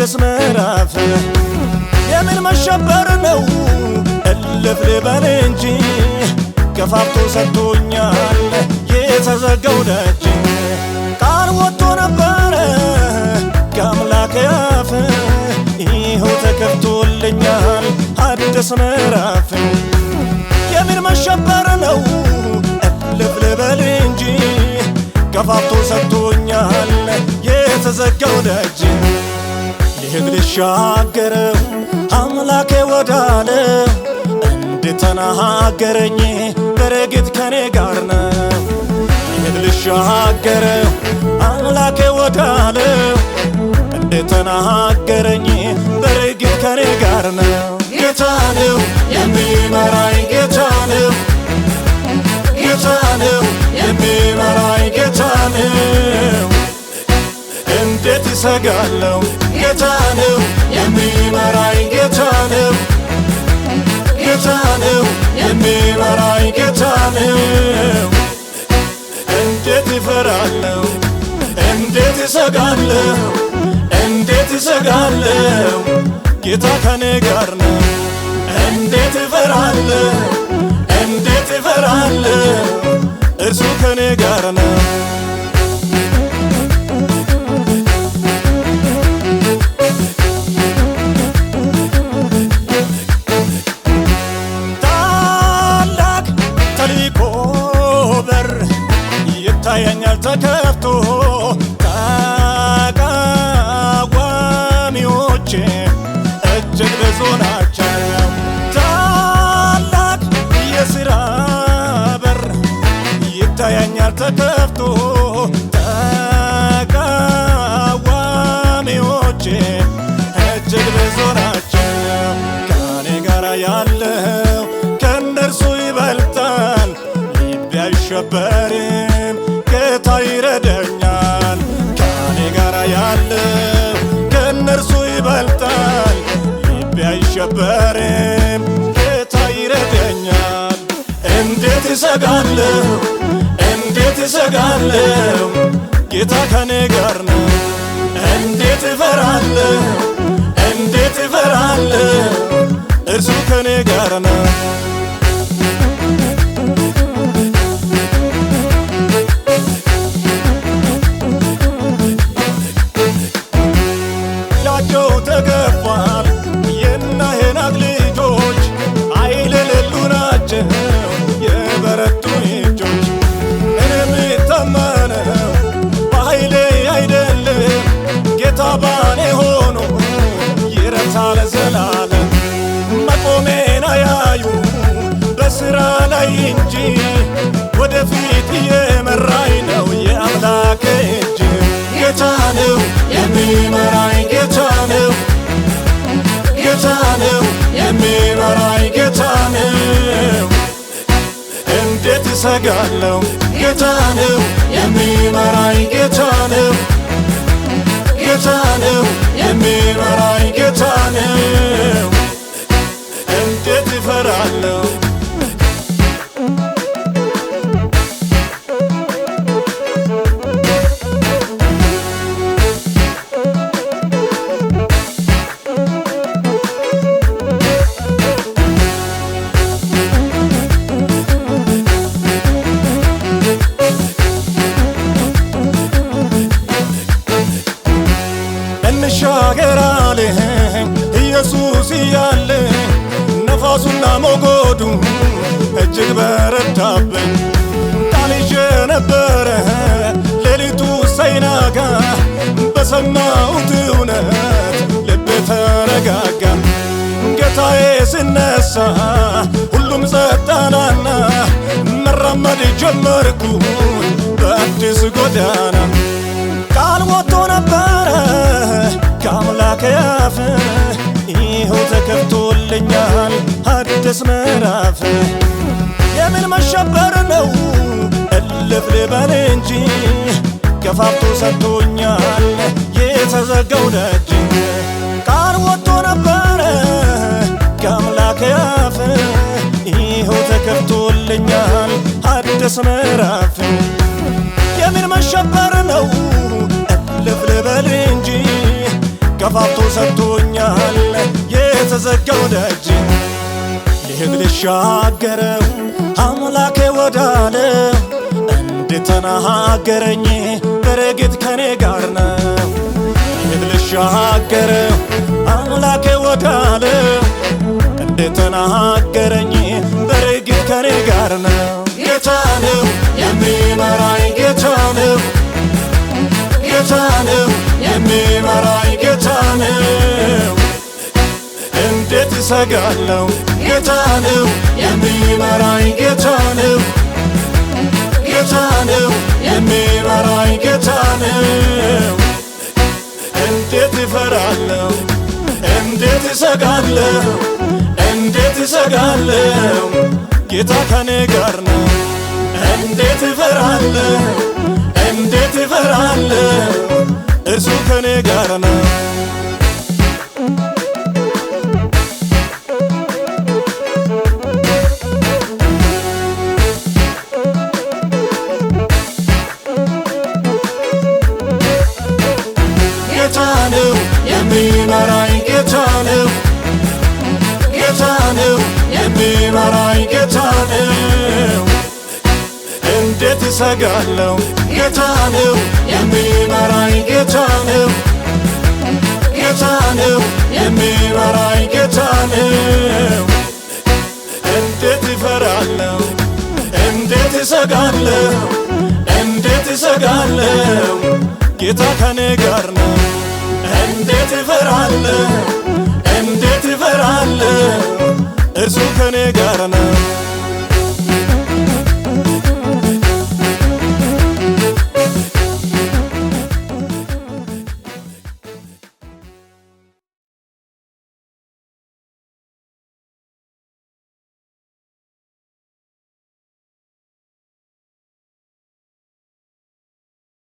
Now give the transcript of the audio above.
አዲስ ምዕራፍ የምን መሸበር ነው እልፍ ልበል እንጂ ገፋፍቶ ሰጥቶኛል የተዘጋው ደጅ ቃል ወጥቶ ነበረ ከአምላኬ አፍ ይኸው ተከፍቶልኛል አዲስ ምዕራፍ የምን መሸበር ነው እልፍ ልበል እንጂ ገፋፍቶ ሰጥቶኛል የተዘጋው ደጅ ልሂድ ልሻገረው አምላኬ ወዳለ እንድተናገረኝ በረከት ከኔ ጋር ነው ልሂድ ልሻገረው አምላኬ ወዳለ እንድተናገረኝ በረከት ከኔ ጋር ነው ጌታ ነው የሚመራኝ ጌታ ነው ጌታ ነው የሚመራኝ ጌታ ነው እንዴት እሰጋለሁ ጌታ ነው የሚመራኝ ጌታ ነው ጌታ ነው የሚመራኝ ጌታ ነው እንዴት እፈራለሁ እንዴት እሰጋለሁ እንዴት እሰጋለሁ ጌታ ከኔ ጋር ነው እንዴት እፈራለሁ እንዴት እፈራለሁ እርሱ ከኔ ጋር ነው ታላቅ ተልእኮ በር ይታየኛል ተከፍቶ ተቃዋሚዎቼ እጅግ ብዙ ናቸው ታላቅ የሥራ በር ይታየኛል ተከፍቶ ተቃዋሚዎቼ እጅግ ብዙ ናቸው ከኔ ጋር ያለው ከእነርሱ ይበልጣል ልቤ አይሸበርም ጌታ ይረዳኛል ከኔ ጋር ያለው ከእነርሱ ይበልጣል ልቤ አይሸበርም ጌታ ይረዳኛል እንዴት እሰጋለሁ እንዴት እሰጋለሁ ጌታ ከኔ ጋር ነው እንዴት እፈራለሁ እንዴት እፈራለሁ እርሱ ከኔ ጋር ነው ያቸው ተገፏል የናሄናቅ ልጆች ኃይል የሌሉ ናቸው የበረቱ እጆች እኔም የምታመነው በኃይሌ አይደለም ጌታ ባኔ ሆኖ ይረታል ዘላለም መቆሜን አያዩ በሥራ ላይ እንጂ ወደፊት እየመራኝ ነው የአምላኬ እጅ ጌታ ነው የሚመራኝ ጌታ ነው ጌታ ነው የሚመራኝ ጌታ ነው እንዴት እሰጋለሁ ጌታ ነው የሚመራኝ ጌታ ነው ጌታ ነው የሚመራኝ ጌታ ነው እንዴት እፈራለሁ እንሻገር አለኝ ኢየሱስ እያለ ነፋሱና ሞገዱ እጅግ በረታብኝ ቃል ይዤ ነበረ ሌሊቱ ሳይነጋ በሰማሁት እውነት ልቤ ተረጋጋ ጌታዬ ሲነሳ ሁሉም ጸጥ አለና መራመድ ጀመርኩ በአዲስ ጎዳና ቃል ወጥቶ ነበረ ከአምላኬ አፍ ይኸው ተከፍቶልኛል አዲስ ምዕራፍ የምን መሸበር ነው እልፍ ልበል እንጂ ገፋፍቶ ሰጥቶኛል የተዘጋው ደጅ ቃል ወጥቶ ነበረ ከአምላኬ አፍ ይኸው ተከፍቶልኛል አዲስ ምዕራፍ የምን መሸበር ነው እልፍ ልበል እንጂ ከፋፍቶ ሰጥቶኛል የተዘጋው ደጅ ልሄድ ልሻገረው አምላኬ ወዳለው እንደተናገረኝ በረከት ከኔ ጋር ነው። ልሄድ ልሻገረው አምላኬ ወዳለው እንደተናገረኝ በረከት ከኔ ጋር ነው። ጌታ ነው የሚመራኝ ጌታ ነው ጌታ ነው የሚመራኝ ጌታ ነው። እንዴት እሰጋለሁ ጌታ ነው የሚመራኝ ጌታ ነው ጌታ ነው የሚመራኝ ጌታ ነው። እንዴት እፈራለሁ እንዴት እሰጋለሁ እንዴት እሰጋለሁ ጌታ ከኔ ጋር ነው። እንዴት እፈራለሁ እንዴት እፈራለሁ እርሱ ከኔ ጋር ነው። ጌታ ነው የሚመራኝ ጌታ ነው ጌታ ነው የሚመራኝ ጌታ ነው። እንዴት እሰጋለሁ ጌታ ነው የሚመራኝ ጌታ ነው ጌታ ነው የሚመራኝ ጌታ ነው። እንዴት እፈራለሁ እንዴት እሰጋለሁ እንዴት እሰጋለሁ ጌታ ከኔ ጋር ነው። እንዴት እፈራለሁ እንዴት እፈራለሁ እርሱ ከኔ ጋር ነው።